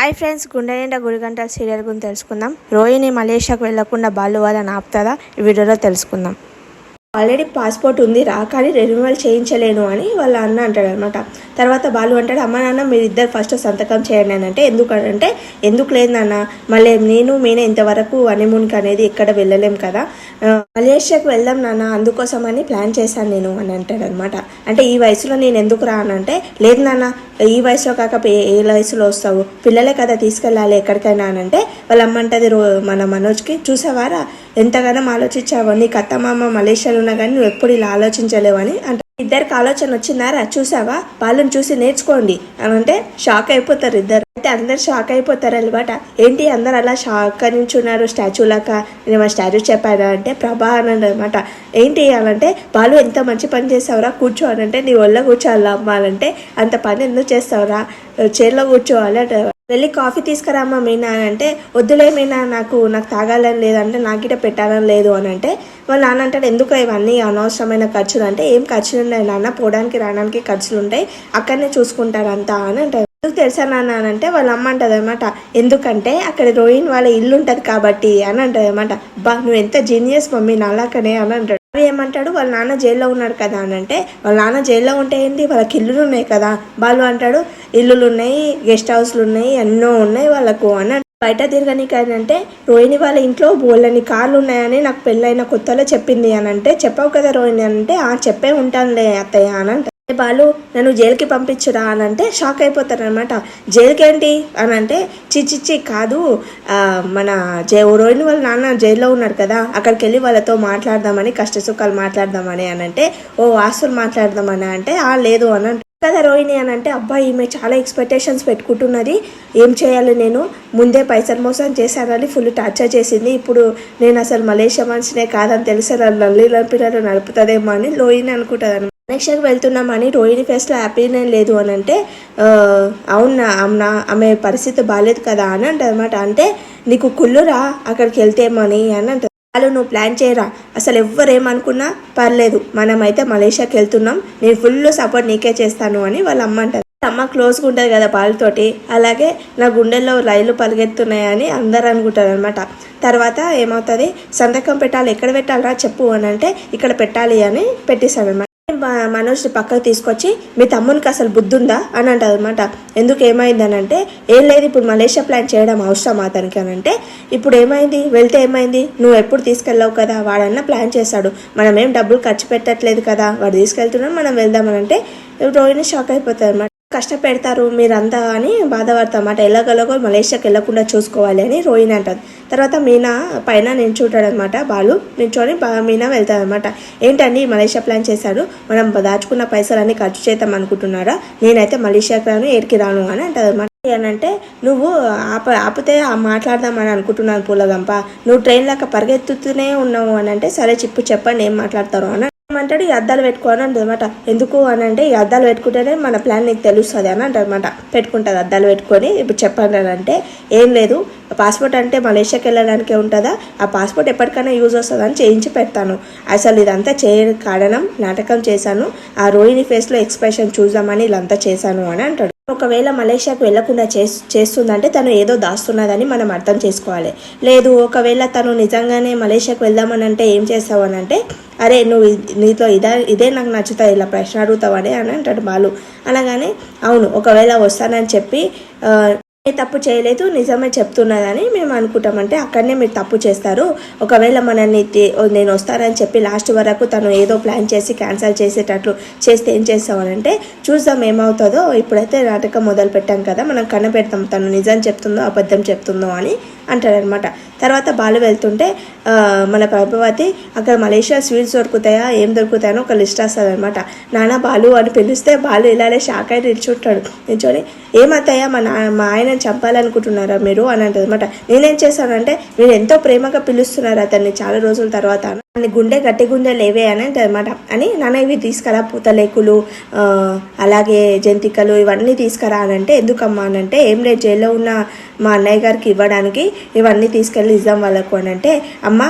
Hi friends, గుండె నిండా గుడిగంటల serial గురించి తెలుసుకుందాం. రోహిణి మలేషియాకు వెళ్లకుండా బాలు వాళ్ళని ఆపుతుందా ఈ వీడియోలో తెలుసుకుందాం. ఆల్రెడీ పాస్పోర్ట్ ఉంది రా, కానీ రెన్యువల్ చేయించలేను అని వాళ్ళ అన్న అంటాడు అనమాట. తర్వాత బాలు అంటాడు, అమ్మ నాన్న మీరిద్దరు ఫస్ట్ సంతకం చేయండి అని. అంటే ఎందుకంటే ఎందుకు లేదు నాన్న, మళ్ళీ మీనే ఇంతవరకు హనీమూన్కి అనేది ఎక్కడ వెళ్ళలేం కదా, మలేషియాకు వెళ్దాం నాన్న, అందుకోసమని ప్లాన్ చేశాను నేను అని అంటాడు అనమాట. అంటే ఈ వయసులో నేను ఎందుకు రా అని అంటే, లేదు నాన్న ఈ వయసులో కాక ఏ వయసులో వస్తావు, పిల్లలే కదా తీసుకెళ్ళాలి ఎక్కడికైనా అని అంటే వాళ్ళ అమ్మ అంటది మన మనోజ్కి, చూసావారా ఎంతగానో ఆలోచించావు, నీకు అత్తమామ మలేషియాలో ఉన్నా కానీ నువ్వు ఎప్పుడు ఇలా ఆలోచించలేవు అని అంటే, ఇద్దరికి ఆలోచన వచ్చిందారా, చూసావా వాళ్ళని చూసి నేర్చుకోండి అని అంటే షాక్ అయిపోతారు ఇద్దరు. అయితే అందరు షాక్ అయిపోతారు అనమాట. ఏంటి అందరు అలా షాక్ నించున్నారు స్టాచ్యూ లాగా, నేను మా స్టాచ్యూ చెప్పాను అంటే ప్రభా అని అనమాట. ఏంటి అనంటే, బాలు ఎంత మంచి పని చేస్తావురా, కూర్చో అని అంటే, నీ ఒళ్ళో కూర్చోవాలా అమ్మ అనంటే, అంత పని ఎందుకు చేస్తావురా, చైర్లో కూర్చోవాలి అంటే, వెళ్ళి కాఫీ తీసుకురామ్మా మీనా అని అంటే, వద్దులే మీనా నాకు తాగాలని లేదంటే నాకు గిట్ట పెట్టాలని లేదు అని అంటే, వాళ్ళ నాన్న అంటాడు, ఎందుకు ఇవన్నీ అనవసరమైన ఖర్చులు అంటే, ఏం ఖర్చులు ఉన్నాయి నాన్న, పోవడానికి రావడానికి ఖర్చులు ఉంటాయి, అక్కడనే చూసుకుంటారు అంతా అని అంటారు. ఎందుకు తెలుసా నాన్న అని అంటే, వాళ్ళ అమ్మ అంటది అనమాట, ఎందుకంటే అక్కడ రోహిణి వాళ్ళ ఇల్లు ఉంటుంది కాబట్టి అని అంటది అనమాట. బా నువ్వు ఎంత జీనియస్ మమ్మీ నాలాకనే అని అంటాడు. ఏమంటాడు, వాళ్ళ నాన్న జైల్లో ఉన్నాడు కదా అని అంటే, వాళ్ళ నాన్న జైల్లో ఉంటే ఏంటి, వాళ్ళకి ఇల్లులు ఉన్నాయి కదా. బాలు అంటాడు, ఇల్లులు ఉన్నాయి, గెస్ట్ హౌస్లు ఉన్నాయి, ఎన్నో ఉన్నాయి వాళ్ళకు అని. బయట తిరగనికి అంటే, రోహిణి వాళ్ళ ఇంట్లో బోళ్ళని కార్లు ఉన్నాయని నాకు పెళ్ళైన కొత్తలో చెప్పింది అని అంటే, చెప్పావు కదా రోహిణి అని అంటే, చెప్పే ఉంటానులే అత్తయ్య అని అంటే, బాలు నన్ను జైలుకి పంపించురా అని అంటే షాక్ అయిపోతారు అనమాట. జైలుకి ఏంటి అని అంటే, చిచ్చిచ్చి కాదు, మన రోహిణి వాళ్ళ నాన్న జైల్లో ఉన్నాడు కదా, అక్కడికి వెళ్ళి వాళ్ళతో మాట్లాడదామని, కష్టసుఖాలు మాట్లాడదామని అని అంటే, ఓ ఆస్తులు మాట్లాడదామని అంటే, లేదు అని అంటే కదా రోహిణి అని అంటే, అబ్బాయి ఈమె చాలా ఎక్స్పెక్టేషన్స్ పెట్టుకుంటున్నది, ఏం చేయాలి నేను, ముందే పైసలు మోసం చేశానని ఫుల్ టార్చర్ చేసింది, ఇప్పుడు నేను అసలు మలేషియా మనిషినే కాదని తెలిసి నల్లి పిల్లలు నడుపుతుందేమో అని రోహిణి అనుకుంటుంది. మలేషియాకి వెళ్తున్నామని రోహిణి ఫేస్లో హ్యాపీనే లేదు అని అంటే, అవునా అమ్నా ఆమె పరిస్థితి బాగాలేదు కదా అని అంటే అనమాట. అంటే నీకు కుళ్ళురా అక్కడికి వెళ్తేమని అని అంటే, వాళ్ళు నువ్వు ప్లాన్ చేయరా, అసలు ఎవ్వరేమనుకున్నా పర్లేదు, మనమైతే మలేషియాకి వెళ్తున్నాం, నేను ఫుల్ సపోర్ట్ నీకే చేస్తాను అని వాళ్ళ అమ్మ అంటారు. అమ్మ క్లోజ్గా ఉంటుంది కదా బాలుతోటి, అలాగే నా గుండెల్లో రైలు పరిగెత్తున్నాయని అందరు అనుకుంటారు అనమాట. తర్వాత ఏమవుతుంది, సంతకం పెట్టాలి, ఎక్కడ పెట్టాలరా చెప్పు అని అంటే, ఇక్కడ పెట్టాలి అని పెట్టేశాడు అనమాట. మనోజ్ని పక్కకు తీసుకొచ్చి, మీ తమ్మునికి అసలు బుద్ధి ఉందా అని అంటది అనమాట. ఎందుకు ఏమైందని అంటే, ఏం లేదు ఇప్పుడు మలేషియా ప్లాన్ చేయడం అవసరం అతనికి అని అంటే, ఇప్పుడు ఏమైంది వెళ్తే ఏమైంది, నువ్వు ఎప్పుడు తీసుకెళ్ళావు కదా, వాడన్నా ప్లాన్ చేశాడు, మనం ఏం డబ్బులు ఖర్చు పెట్టట్లేదు కదా, వాడు తీసుకెళ్తున్నాం మనం వెళ్దామని అంటే, రోహిణి షాక్ అయిపోతుంది అనమాట. కష్టపెడతారు మీరంతా అని బాధపడతామాట, ఎలాగోలాగో మలేషియాకి వెళ్ళకుండా చూసుకోవాలి అని రోహిణి అంటుంది. తర్వాత మీనా పైన నించుంటాడు అనమాట, బాలు నించొని మీనా వెళ్తాడు అనమాట. ఏంటండి మలేషియా ప్లాన్ చేశాడు, మనం దాచుకున్న పైసలన్నీ ఖర్చు చేద్దాం అనుకుంటున్నారా, నేనైతే మలేషియాకి రాను ఏడికి రాను అని అంటది అనమాట. అని అంటే, నువ్వు ఆపితే మాట్లాడదామని అనుకుంటున్నాను పూలగంప, నువ్వు ట్రైన్ లాగా పరిగెత్తుతూనే ఉన్నావు అని అంటే, సరే చెప్పండి ఏం మాట్లాడతారు అని ఏమంటాడు, ఈ అద్దాలు పెట్టుకోని అనమాట. ఎందుకు అని అంటే, ఈ అద్దాలు పెట్టుకుంటేనే మన ప్లాన్ నీకు తెలుస్తుంది అని అంటారనమాట. పెట్టుకుంటుంది అద్దాలు పెట్టుకొని, ఇప్పుడు చెప్పండి అని అంటే, ఏం లేదు పాస్పోర్ట్ అంటే మలేషియాకి వెళ్ళడానికే ఉంటుందా, ఆ పాస్పోర్ట్ ఎప్పటికైనా యూజ్ వస్తుందని చేయించి పెడతాను, అసలు ఇదంతా కారణం నాటకం చేశాను, ఆ రోహిణి ఫేస్లో ఎక్స్ప్రెషన్ చూద్దామని ఇదంతా చేశాను అని అంటాడు. ఒకవేళ మలేషియాకు వెళ్లకుండా చేస్తుందంటే తను ఏదో దాస్తున్నదని మనం అర్థం చేసుకోవాలి. లేదు ఒకవేళ తను నిజంగానే మలేషియాకు వెళ్దామని అంటే ఏం చేస్తావు అని అంటే, అరే నువ్వు నీతో ఇదే నాకు నచ్చుతాయి, ఇలా ప్రశ్న అడుగుతావని అని అంటాడు బాలు. అనగానే అవును ఒకవేళ వస్తానని చెప్పి తప్పు చేయలేదు నిజమే చెప్తున్నదని మేము అనుకుంటామంటే, అక్కడనే మీరు తప్పు చేస్తారు. ఒకవేళ మనల్ని నేను వస్తానని చెప్పి లాస్ట్ వరకు తను ఏదో ప్లాన్ చేసి క్యాన్సిల్ చేసేటట్లు చేస్తే ఏం చేస్తామనంటే, చూద్దాం ఏమవుతుందో, ఇప్పుడైతే నాటకం మొదలు పెట్టాం కదా, మనం కనపెడతాం తను నిజం చెప్తుందో అబద్ధం చెప్తుందో అని అంటాడనమాట. తర్వాత బాలు వెళ్తుంటే మన ప్రభావతి అక్కడ మలేషియా స్వీట్స్ దొరుకుతాయా ఏం దొరుకుతాయని ఒక లిస్ట్ వస్తుంది అనమాట. నాన్న బాలు అని పిలిస్తే బాలు ఇలానే షాక్ అయి నిల్చుని ఏమవుతాయా మా ఆయన చంపాలనుకుంటున్నారా మీరు అని అంటది అనమాట. నేనేం చేశానంటే, మీరు ఎంతో ప్రేమగా పిలుస్తున్నారు అతన్ని చాలా రోజుల తర్వాత, అని గుండె గట్టి గుండె లేవే అని అంటది అనమాట. అని నాన్న ఇవి తీసుకురా, పూతలేకులు అలాగే జంతికలు ఇవన్నీ తీసుకురా అని అంటే, ఎందుకమ్మా అని అంటే, ఏం లేదు జైల్లో ఉన్న మా అన్నయ్య గారికి ఇవ్వడానికి ఇవన్నీ తీసుకెళ్ళి ఇద్దాం వాళ్ళకు అని అంటే, అమ్మ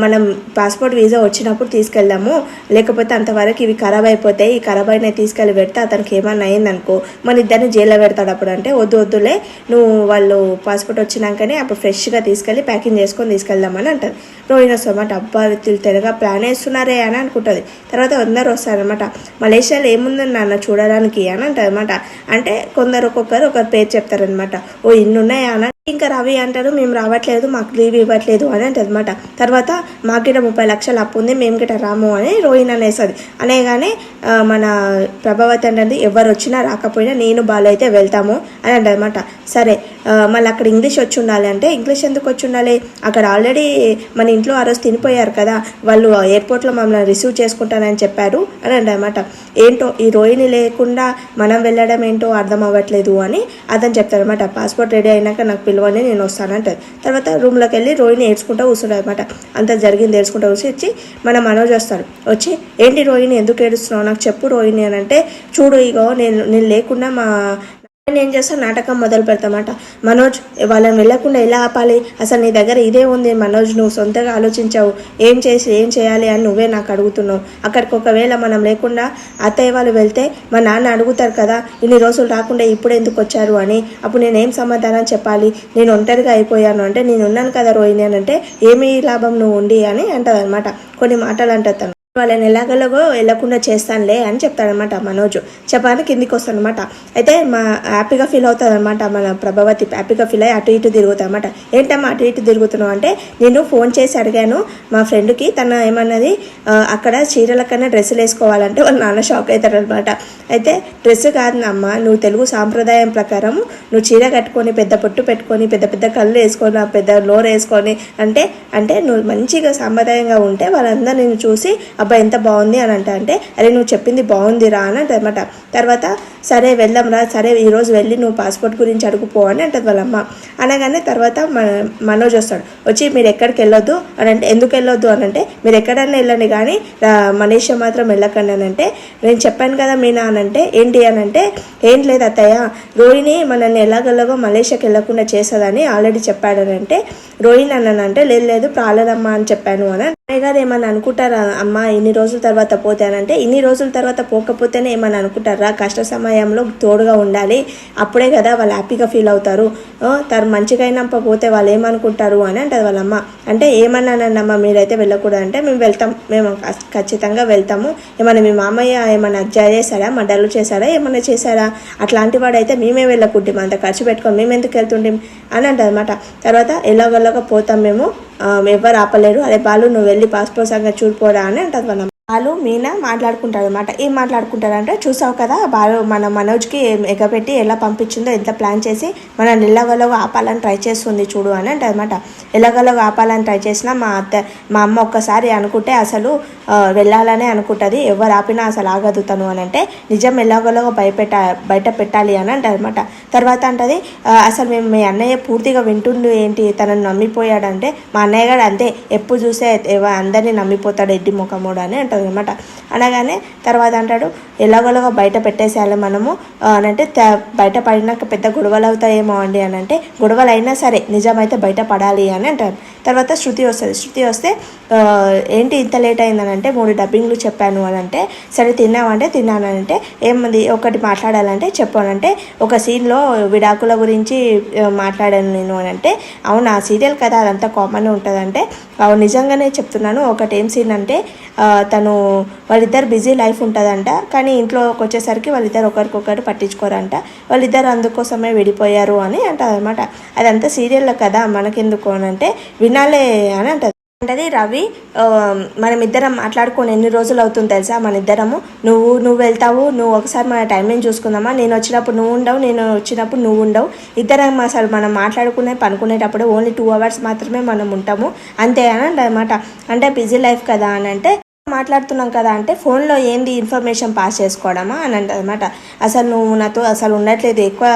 మనం పాస్పోర్ట్ వీసా వచ్చినప్పుడు తీసుకెళ్దాము, లేకపోతే అంతవరకు ఇవి ఖరాబ్ అయిపోతాయి, ఈ ఖరాబ్ అయినా తీసుకెళ్ళి పెడితే అతనికి ఏమన్నా అయిందనుకో మన ఇద్దరిని జైల్లో పెడతాడు అప్పుడు. అంటే వద్దులే, నువ్వు వాళ్ళు పాస్పోర్ట్ వచ్చినాకనే అప్పుడు ఫ్రెష్గా తీసుకెళ్ళి ప్యాకింగ్ చేసుకొని తీసుకెళ్దామని అంటారు. రోహిణి వస్తామట, అబ్బా తెరగా ప్లాన్ వేస్తున్నారే అని అనుకుంటుంది. తర్వాత అందరు వస్తారనమాట. మలేషియాలో ఏముందని నాన్న చూడడానికి అని అంటారు అనమాట. అంటే కొందరు ఒకరు పేరు చెప్తారనమాట. ఓ ఇన్నున్నాయా అన్న. ఇంకా రవి అంటారు, మేము రావట్లేదు, మాకు లీవ్ ఇవ్వట్లేదు అని అంటది అనమాట. తర్వాత మాకు గిట 30 లక్షలు అప్పు ఉంది, మేము గిట రాము అని రోహిణి అనేస్తుంది. అనేగానే మన ప్రభావతి అంటే ఎవరు వచ్చినా రాకపోయినా నేను బాలు అయితే వెళ్తాము అని అంటదన్నమాట. సరే మళ్ళీ అక్కడ ఇంగ్లీష్ వచ్చి ఉండాలి అంటే, ఇంగ్లీష్ ఎందుకు వచ్చి ఉండాలి, అక్కడ ఆల్రెడీ మన ఇంట్లో ఆ రోజు తినిపోయారు కదా, వాళ్ళు ఎయిర్పోర్ట్లో మమ్మల్ని రిసీవ్ చేసుకుంటానని చెప్పారు అని అంటదన్నమాట. ఏంటో ఈ రోహిణి లేకుండా మనం వెళ్ళడం ఏంటో అర్థం అవ్వట్లేదు అని అతను చెప్తారనమాట. పాస్పోర్ట్ రెడీ అయినాక నాకు పిలువని, నేను వస్తానంటది. తర్వాత రూమ్లోకి వెళ్ళి రోహిణి ఏడ్చుకుంటూ కూర్చుంటారు అనమాట. అంత జరిగింది ఏడ్చుకుంటూ వచ్చి మన మనోజ్ వస్తాడు. వచ్చి ఏంటి రోహిణి ఎందుకు ఏడుస్తున్నావు, నాకు చెప్పు రోహిణి అని అంటే, చూడు ఇగో నేను లేకుండా నేను ఏం చేస్తాను, నాటకం మొదలు పెడతామాట. మనోజ్ వాళ్ళని వెళ్ళకుండా ఎలా ఆపాలి, అసలు నీ దగ్గర ఇదే ఉంది మనోజ్, నువ్వు సొంతగా ఆలోచించావు, ఏం చేయాలి అని నువ్వే నాకు అడుగుతున్నావు. అక్కడికి ఒకవేళ మనం లేకుండా అత్తయ్య వాళ్ళు వెళ్తే మా నాన్న అడుగుతారు కదా, ఇన్ని రోజులు రాకుండా ఇప్పుడు ఎందుకు వచ్చారు అని. అప్పుడు నేనేం సమాధానం చెప్పాలి, నేను ఒంటరిగా అయిపోయాను అంటే, నేను ఉన్నాను కదా రోహిణి అని అంటే, ఏమీ లాభం నువ్వు ఉండి అని అంటది అనమాట. కొన్ని మాటలు అంటారు. వాళ్ళని ఎలాగలాగో వెళ్ళకుండా చేస్తానులే అని చెప్తాడనమాట మనోజు. చెప్పాలని కిందికి వస్తానమాట. అయితే హ్యాపీగా ఫీల్ అవుతుంది అనమాట మన ప్రభావతి. హ్యాపీగా ఫీల్ అయ్యి అటు ఇటు తిరుగుతా అనమాట. ఏంటమ్మా అటు ఇటు తిరుగుతున్నావు అంటే, నేను ఫోన్ చేసి అడిగాను మా ఫ్రెండ్కి, తన ఏమన్నది అక్కడ చీరల కన్నా డ్రెస్సులు వేసుకోవాలంటే వాళ్ళ నాన్న షాక్ అవుతాడనమాట. అయితే డ్రెస్ కాదు అమ్మ, నువ్వు తెలుగు సాంప్రదాయం ప్రకారం నువ్వు చీర కట్టుకొని పెద్ద పొట్టు పెట్టుకొని పెద్ద పెద్ద కళ్ళు వేసుకొని పెద్ద లోర్ వేసుకొని అంటే నువ్వు మంచిగా సాంప్రదాయంగా ఉంటే వాళ్ళందరూ నేను చూసి అబ్బాయి ఎంత బాగుంది అని అంటే, అరే నువ్వు చెప్పింది బాగుందిరా అని అంటదన్నమాట. తర్వాత సరే వెళ్దాం రా, సరే ఈరోజు వెళ్ళి నువ్వు పాస్పోర్ట్ గురించి అడుగుపో అని అంటది వాళ్ళమ్మ. అనగానే తర్వాత మనోజ్ వస్తాడు. వచ్చి మీరు ఎక్కడికి వెళ్ళొద్దు అని అంటే, ఎందుకు వెళ్ళొద్దు అని అంటే, మీరు ఎక్కడన్నా వెళ్ళండి కానీ మలేషియా మాత్రం వెళ్ళకండి అని అంటే, నేను చెప్పాను కదా మీనా అని అంటే, ఏంటి అని అంటే, ఏం లేదు అత్తయ్య, రోహిణి మనల్ని ఎలాగలాగో మలేషియాకి వెళ్ళకుండా చేస్తుందని ఆల్రెడీ చెప్పాడని అంటే, రోహిణి అన్నానంటే, లేదు ప్రాలనమ్మ అని చెప్పాను అని. అన్నయ్య గారు ఏమన్నా అనుకుంటారా అమ్మ ఇన్ని రోజుల తర్వాత పోతానంటే, ఇన్ని రోజుల తర్వాత పోకపోతేనే ఏమన్నా అనుకుంటారా, కష్ట సమయంలో తోడుగా ఉండాలి, అప్పుడే కదా వాళ్ళు హ్యాపీగా ఫీల్ అవుతారు, తను మంచిగా అయినప్ప పోతే వాళ్ళు ఏమనుకుంటారు అని అంటది వాళ్ళమ్మ. అంటే ఏమన్నానమ్మా మీరైతే వెళ్ళకూడదు అంటే, మేము ఖచ్చితంగా వెళ్తాము, ఏమన్నా మీ మామయ్య ఏమన్నా అజ్జాయి చేశారా, మర్డర్లు చేశారా, ఏమన్నా చేశారా, అట్లాంటి వాడైతే మేమే వెళ్ళకుంటాం, అంత ఖర్చు పెట్టుకొని మేము ఎందుకు వెళ్తుంటాం అని అంటది అనమాట. తర్వాత ఎలాగోలాగా పోతాం మేము, ఎవరు ఆపలేరు, అదే బాలు నువ్వు వెళ్ళి పాస్పోర్ట్ సంగతి చూడిపోరా అని అంటది వాళ్ళ బాలు మీనా మాట్లాడుకుంటారు అనమాట. ఏం మాట్లాడుకుంటారంటే, చూసావు కదా బాలు మన మనోజ్కి ఎగపెట్టి ఎలా పంపించిందో, ఎంత ప్లాన్ చేసి మనల్ని ఎలాగోలాగా ఆపాలని ట్రై చేస్తుంది చూడు అని అంటే అనమాట. ఎలాగోలాగా ఆపాలని ట్రై చేసినా మా అమ్మ ఒక్కసారి అనుకుంటే అసలు వెళ్ళాలనే అనుకుంటుంది, ఎవరు ఆపినా అసలు ఆగదు తను అని అంటే, నిజం ఎలాగోలాగా బయట పెట్టాలి అని అంటారు అనమాట. తర్వాత అంటది, అసలు మేము మీ అన్నయ్య పూర్తిగా వింటుండు ఏంటి, తనని నమ్మిపోయాడంటే, మా అన్నయ్య గారు అంతే ఎప్పుడు చూసే అందరినీ నమ్మిపోతాడు ఎడ్డి ముఖముడు అని అంటారు అనమాట. అనగానే తర్వాత అంటాడు, ఎలాగోలాగా బయట పెట్టేసేయాలి మనము అని అంటే, బయట పడినాక పెద్ద గొడవలు అవుతాయేమో అండి అని అంటే, గొడవలు అయినా సరే నిజమైతే బయట పడాలి అని అంటారు. తర్వాత శృతి వస్తుంది. శృతి వస్తే ఏంటి ఇంత లేట్ అయిందని అంటే, 3 డబ్బింగ్లు చెప్పాను అని అంటే, సరే తిన్నామంటే తిన్నానంటే, ఏముంది ఒకటి మాట్లాడాలంటే చెప్పానంటే, ఒక సీన్లో విడాకుల గురించి మాట్లాడాను నేను అని అంటే, అవును ఆ సీరియల్ కదా అదంతా కామన్ ఉంటుందంటే, అవును నిజంగానే చెప్తున్నాను. ఒకటి ఏం సీన్ అంటే, తను వాళ్ళిద్దరు బిజీ లైఫ్ ఉంటుందంట, కానీ ఇంట్లోకి వచ్చేసరికి వాళ్ళిద్దరు ఒకరికొకరు పట్టించుకోరంట, వాళ్ళిద్దరు అందుకోసమే విడిపోయారు అని అంటారు అనమాట. అదంతా సీరియల్లో కదా మనకెందుకు అని అంటే, వినాలే అని అంటది. అంటది రవి, మనం ఇద్దరం మాట్లాడుకొని ఎన్ని రోజులు అవుతుంది తెలుసా, మన ఇద్దరము నువ్వు వెళ్తావు, నువ్వు ఒకసారి మన టైమింగ్ చూసుకుందామా, నేను వచ్చినప్పుడు నువ్వు ఉండవు, నేను వచ్చినప్పుడు నువ్వు ఉండవు, ఇద్దరం అసలు మనం పనుకునేటప్పుడు ఓన్లీ 2 అవర్స్ మాత్రమే మనం ఉంటాము అంతే అని అనమాట. అంటే బిజీ లైఫ్ కదా అని అంటే, మాట్లాడుతున్నాం కదా అంటే, ఫోన్లో ఏంది ఇన్ఫర్మేషన్ పాస్ చేసుకోవడమా అని అంటది అనమాట. అసలు నువ్వు నాతో అసలు ఉండట్లేదు, ఎక్కువ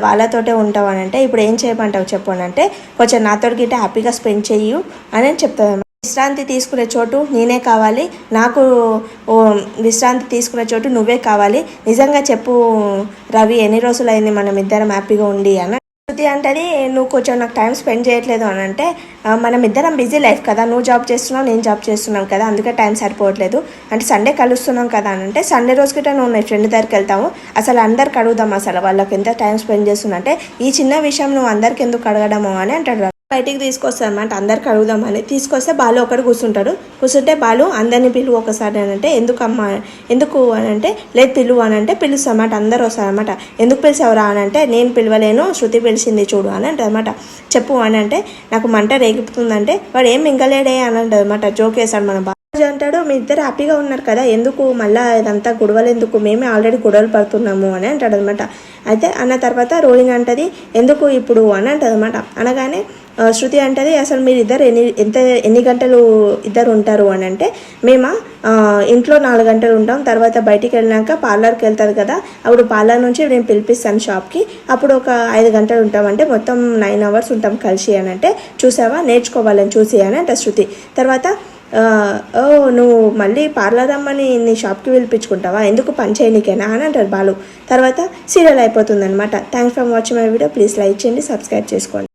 వాళ్ళతోటే ఉంటావు అని అంటే, ఇప్పుడు ఏం చేయమంటావు చెప్పు అని అంటే, కొంచెం నాతో గిట్ట హ్యాపీగా స్పెండ్ చెయ్యు అని చెప్తాను. విశ్రాంతి తీసుకునే చోటు నేనే కావాలి, నాకు విశ్రాంతి తీసుకునే చోటు నువ్వే కావాలి, నిజంగా చెప్పు రవి ఎన్ని రోజులైంది మనం ఇద్దరం హ్యాపీగా ఉండి అని. శృతి శృతి అంటది నువ్వు కొంచెం నాకు టైం స్పెండ్ చేయట్లేదు అని అంటే మనం ఇద్దరం బిజీ లైఫ్ కదా, నువ్వు జాబ్ చేస్తున్నావు నేను జాబ్ చేస్తున్నాం కదా, అందుకే టైం సరిపోవట్లేదు అంటే సండే కలుస్తున్నాం కదా అని అంటే సండే రోజు గిట్ట నువ్వు నీ ఫ్రెండ్ దగ్గరికి వెళ్తావు, అసలు అందరికి అడుగుదాం అసలు వాళ్ళకి ఎంత టైం స్పెండ్ చేస్తున్నా అంటే ఈ చిన్న విషయం నువ్వు అందరికి ఎందుకు అడగడము అని అంటాడు. బయటికి తీసుకొస్తాను అనమాట అందరికి అడుగుదామని. తీసుకొస్తే బాలు ఒకటి కూర్చుంటాడు. కూర్చుంటే బాలు అందరినీ పిలువు ఒకసారి అని అంటే ఎందుకమ్మా ఎందుకు అని అంటే లేదు పిలువు అని అంటే పిలుస్తామన్నమాట. అందరూ వస్తారనమాట. ఎందుకు పిలిచావురా అని అంటే నేను పిలవలేను శృతి పిలిచింది చూడు అని అంటే అనమాట. చెప్పు అని అంటే నాకు మంట రేగిపుతుందంటే వాడు ఏం మింగలేడే అని అంటే అనమాట. జోక్ వేసాడు మన బాలు అంటాడు మీ ఇద్దరు హ్యాపీగా ఉన్నారు కదా ఎందుకు మళ్ళీ ఇదంతా గొడవలు ఎందుకు, మేమే ఆల్రెడీ గొడవలు పడుతున్నాము అని అంటాడు అనమాట. అయితే అన్న తర్వాత రోలింగ్ అంటది ఎందుకు ఇప్పుడు అని అంటది అనమాట. అనగానే శృతి అంటది అసలు మీరు ఇద్దరు ఎన్ని గంటలు ఇద్దరు ఉంటారు అని అంటే మేము ఇంట్లో 4 గంటలు ఉంటాం, తర్వాత బయటికి వెళ్ళినాక పార్లర్కి వెళ్తుంది కదా అప్పుడు పార్లర్ నుంచి నేను పిలిపిస్తాను షాప్కి, అప్పుడు ఒక 5 గంటలు ఉంటాం అంటే మొత్తం 9 hours ఉంటాం కలిసి అని అంటే చూసావా నేర్చుకోవాలని చూసి అని అంటే శృతి. తర్వాత నువ్వు మళ్ళీ పార్లర్ అమ్మని నీ షాప్కి పిలిపించుకుంటావా ఎందుకు పని చేయనీకేనా అని అంటారు బాలు. తర్వాత సీరియల్ అయిపోతుంది అనమాట. Thanks for watching my video. Please like చేయండి, సబ్స్క్రైబ్ చేసుకోండి.